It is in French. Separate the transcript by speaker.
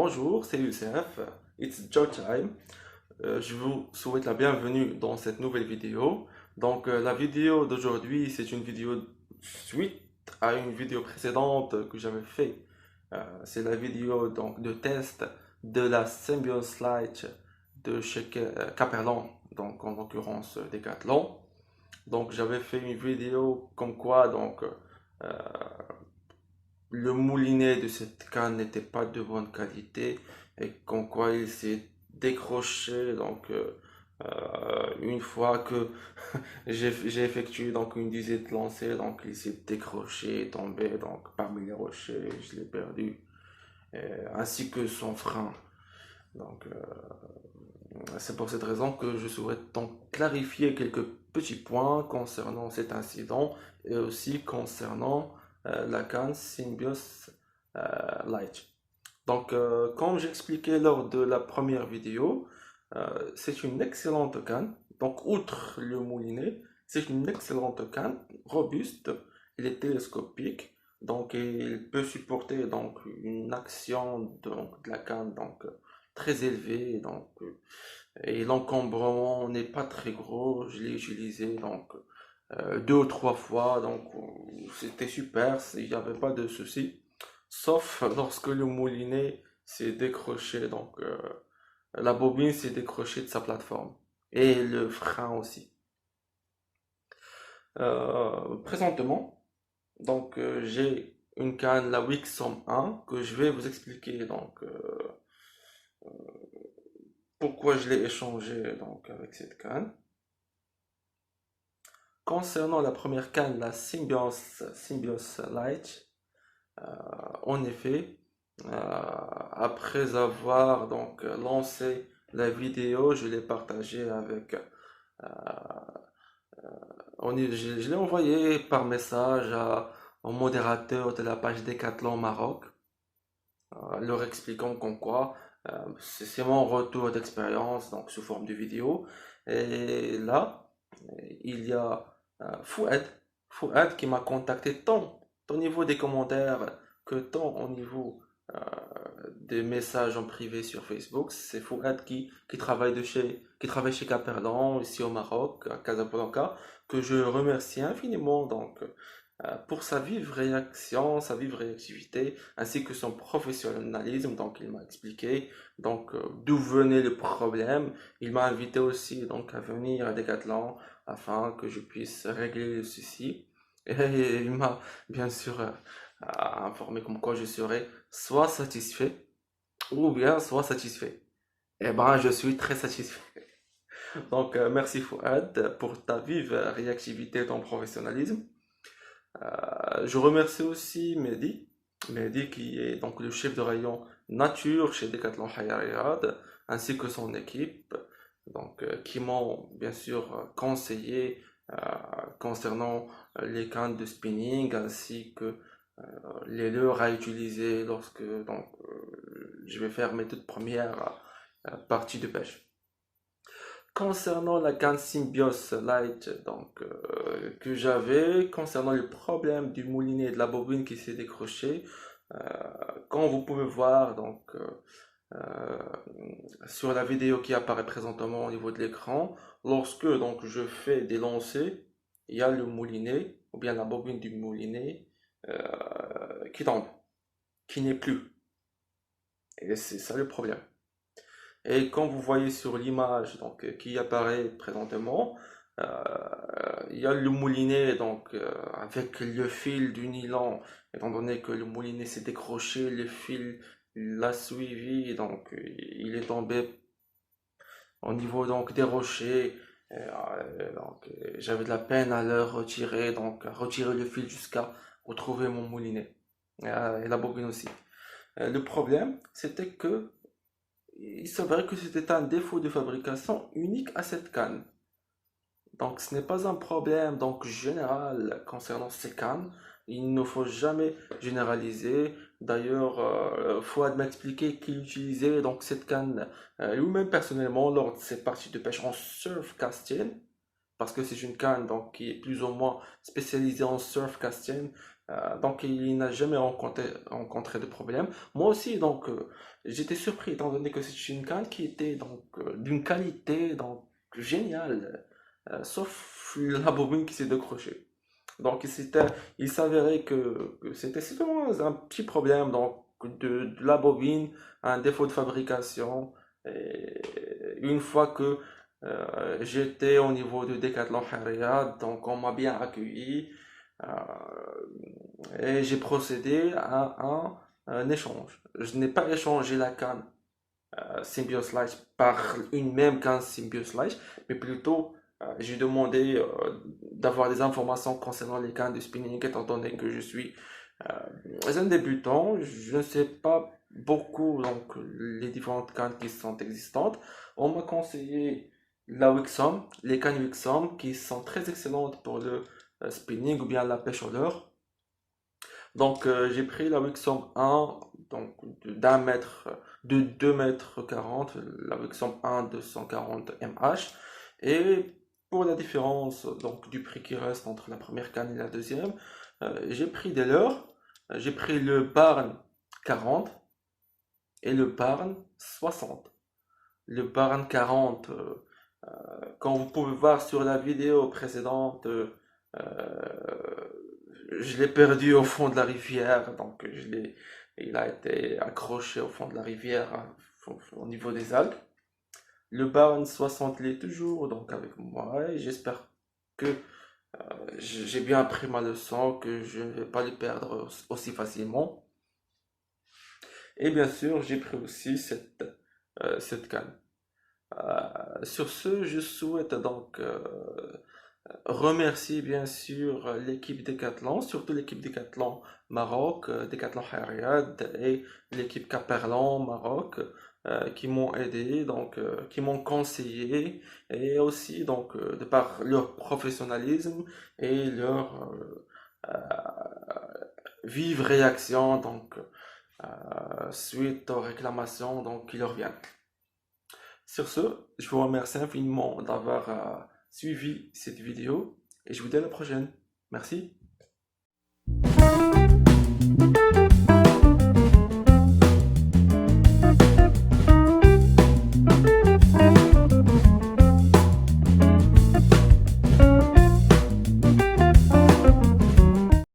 Speaker 1: Bonjour, c'est Youssef, it's Joe Time. Je vous souhaite la bienvenue dans cette nouvelle vidéo. La vidéo d'aujourd'hui, c'est une vidéo suite à une vidéo précédente que j'avais fait. C'est la vidéo de test de la Symbiose Lite de chez Caperlan, donc en l'occurrence Decathlon. Donc, j'avais fait une vidéo comme quoi euh, le moulinet de cette canne n'était pas de bonne qualité et comme quoi il s'est décroché une fois que j'ai effectué une dizaine de lancers, donc il s'est décroché et tombé parmi les rochers, je l'ai perdu, ainsi que son frein. donc euh, c'est pour cette raison que je souhaite donc clarifier quelques petits points concernant cet incident et aussi concernant la canne Symbios Lite. Comme j'expliquais lors de la première vidéo, c'est une excellente canne. Donc, outre le moulinet, c'est une excellente canne, robuste, elle est télescopique, donc il peut supporter une action de la canne très élevée, et l'encombrement n'est pas très gros. Je l'ai utilisé deux ou trois fois, c'était super, il n'y avait pas de souci. Sauf lorsque le moulinet s'est décroché, la bobine s'est décrochée de sa plateforme. Et le frein aussi. Présentement, j'ai une canne, la Wixom 1, que je vais vous expliquer pourquoi je l'ai échangé avec cette canne. Concernant la première canne, la Symbios Lite, en effet, après avoir lancé la vidéo, je l'ai partagée avec, je l'ai envoyé par message au modérateur de la page Decathlon Maroc, leur expliquant comme quoi c'est mon retour d'expérience sous forme de vidéo. Et là, il y a Fouad qui m'a contacté tant au niveau des commentaires que tant au niveau euh, des messages en privé sur Facebook. C'est Fouad qui travaille chez Caperlan, ici au Maroc, à Casablanca, que je remercie infiniment pour sa vive réaction, sa vive réactivité, ainsi que son professionnalisme. Donc, il m'a expliqué d'où venait le problème. Il m'a invité aussi à venir à Decathlon afin que je puisse régler le souci. Et il m'a bien sûr informé comme quoi je serais soit satisfait ou bien soit satisfait. Eh ben, je suis très satisfait. Merci Fouad pour ta vive réactivité et ton professionnalisme. Je remercie aussi Mehdi qui est donc le chef de rayon nature chez Decathlon Hayariyad, ainsi que son équipe, qui m'ont bien sûr conseillé euh, concernant les cannes de spinning ainsi que les leurres à utiliser lorsque je vais faire mes toutes premières parties de pêche. Concernant la canne Symbios Lite que j'avais, concernant le problème du moulinet et de la bobine qui s'est décroché, euh, comme vous pouvez voir euh, sur la vidéo qui apparaît présentement au niveau de l'écran, lorsque je fais des lancers, il y a le moulinet ou bien la bobine du moulinet qui tombe, qui n'est plus. Et c'est ça le problème. Et comme vous voyez sur l'image qui apparaît présentement, euh, il y a le moulinet avec le fil du nylon, étant donné que le moulinet s'est décroché, le fil l'a suivi, il est tombé au niveau des rochers. J'avais de la peine à le retirer, à retirer le fil jusqu'à retrouver mon moulinet. Et la bobine aussi. Le problème, c'était que il s'avère que c'était un défaut de fabrication unique à cette canne. Donc ce n'est pas un problème général concernant ces cannes. Il ne faut jamais généraliser. D'ailleurs, Fouad m'a expliqué qu'il utilisait cette canne lui-même personnellement lors de ses parties de pêche en surf casting, parce que c'est une canne qui est plus ou moins spécialisée en surf casting. Donc il n'a jamais rencontré de problème. Moi aussi, donc j'étais surpris étant donné que c'est une canne qui était donc d'une qualité donc géniale, sauf la bobine qui s'est décrochée. Donc il s'avérait que c'était simplement un petit problème donc de la bobine, un défaut de fabrication. Et une fois que j'étais au niveau de Decathlon Harrier, donc on m'a bien accueilli. euh, et j'ai procédé à un échange. Je n'ai pas échangé la canne Symbioslice par une même canne Symbioslice, mais plutôt j'ai demandé d'avoir des informations concernant les cannes de spinning étant donné que je suis un débutant. Je ne sais pas beaucoup donc les différentes cannes qui sont existantes. On m'a conseillé la Wixom, les cannes Wixom qui sont très excellentes pour le spinning ou bien la pêche au leurre. Donc j'ai pris la Wixom 1 donc d'un mètre, de 2 mètres 40, la Wixom 1 240 mH. Et pour la différence donc du prix qui reste entre la première canne et la deuxième, j'ai pris des leurres. J'ai pris le Barn 40 et le Barn 60. Le Barn 40, quand vous pouvez voir sur la vidéo précédente, je l'ai perdu au fond de la rivière, donc il a été accroché au fond de la rivière au niveau des algues. Le Barn 60 l'est toujours, donc avec moi, et j'espère que j'ai bien appris ma leçon, que je ne vais pas le perdre aussi facilement. Et bien sûr, j'ai pris aussi cette canne. Sur ce, je souhaite donc remercier bien sûr l'équipe Decathlon, surtout l'équipe Decathlon Maroc, Decathlon Hariad et l'équipe Caperlan Maroc qui m'ont aidé, donc qui m'ont conseillé et aussi donc de par leur professionnalisme et leur vive réaction donc suite aux réclamations donc qui leur viennent. Sur ce, je vous remercie infiniment d'avoir suivi cette vidéo et je vous dis à la prochaine. Merci.